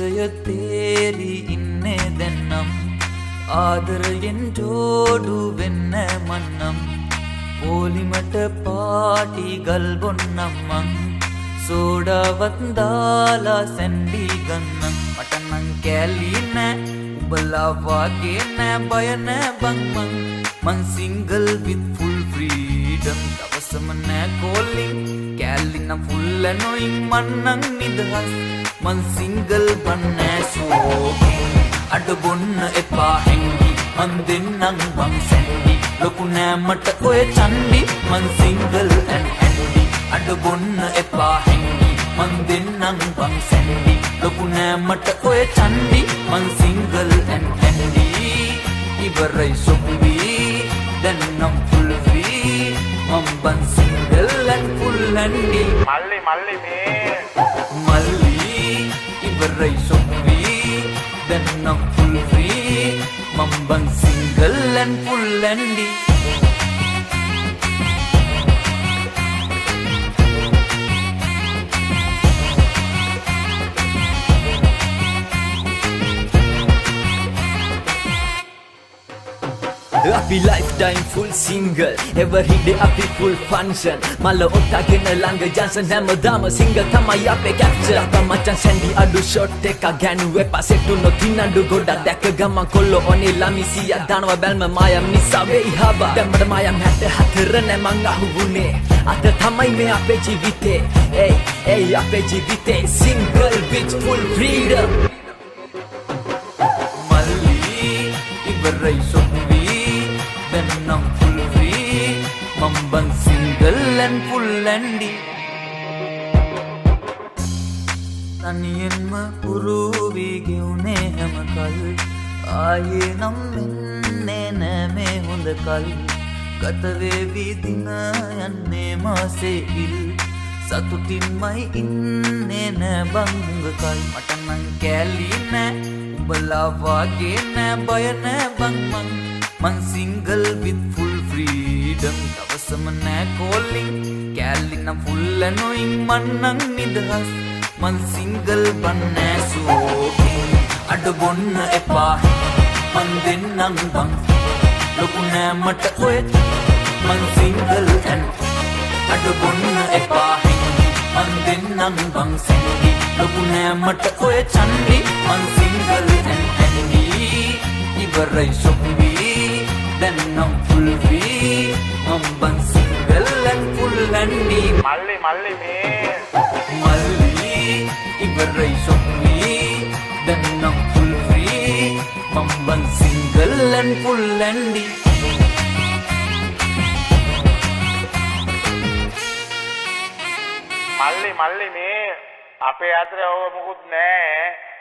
ජීවිතය තේරී ඉන්නේ දැන්නම් ආදරයෙන් ජෝඩු වෙන්න මන්නම් පොලිමට පාටි ගල් බොන්නම් මං සෝඩාවත් දාලා සැන්ඩි ගන්නම් මට නම් කැලි නෑ උඹලා වගේ නෑ බය නෑ බං මං සිංගල් with full freedom දවසම නෑ calling කැලි නම් full annoying මන් නම් නිදහස් මං සිංගල් බන් නෑ සෝකින් අඩ බොන්න එපා හැංගි මන් දෙන්නම් බං සැන්ඩි ලොකු නෑ මට ඔය චන්ඩි මං සිංගල් and handy අඩ බොන්න එපා හැංගි මන් දෙන්නම් බං සැන්ඩි ලොකු නෑ මට ඔය චන්ඩි මං සිංගල් and handy ඉවරයි සොම්බි දැන් නම් full free මං බං සිංගල් and full handy මල්ලි මේ මල්ලි ඉවරයි සොම්බි දැන් නම් full free මං බං single and full handy Happy lifetime full single Every day happy full function Mala ottaගෙන ළඟ Johnson හැමදාම single තමයි අපේ capture අප මචං සැන්ඩි අඩු shot එක ගෑනු එපා සෙට්ටුනො තින්නඩු ගොඩක් දැක ගමන් කොල්ලෝ ඔනේ ළමිසියා දානවා බැල්ම මායම් නිසා වෙයි හබා දැම්මට මායම් 64 නෑ මං අහුවුනේ අද තමයි මේ අපේ ජීවිතේ ඒ අපේ ජීවිතේ single with full freedom මල්ලි ඉවරයි සොම්බි දැන් නම් full free මං බං single and full handy තනියෙන්ම පුරුවි ගෙවුනේ හැම කල් ආයේ නම් එන්නේ නෑ මේ හොඳ කල් ගත වේවි දින යන්නේ මාසේ ඉල් සතුටින්මයි ඉන්නේ නෑ බං හුඟ කල් මට නම් කැලි නෑ උඹලා වගේ නෑ බය නෑ බං මං සිංගල් with full freedom දවසම නෑ calling කැලි නම් full annoying මන් නම් නිදහස් මං සිංගල් බන් නෑ සෝකින් අඩ බොන්න එපා මං දෙන්නම් බං ලොකු නෑ මට ඔය මං සිංගල් and අඩ බොන්න එපා මං දෙන්නම් බං සැන්ඩි ලොකු නෑ මට ඔය චන්ඩි මං සිංගල් and handy ඉවරයි සොම්බි දැන් නම් full free මං බං සිංගල් and full handy මල්ලි මේ මල්ලි ඉවරයි සොම්බි දැන් නම් full free මං බං සිංගල් and full handy මල්ලි මේ අපේ අතරේ ඕව මොකුත් නෑ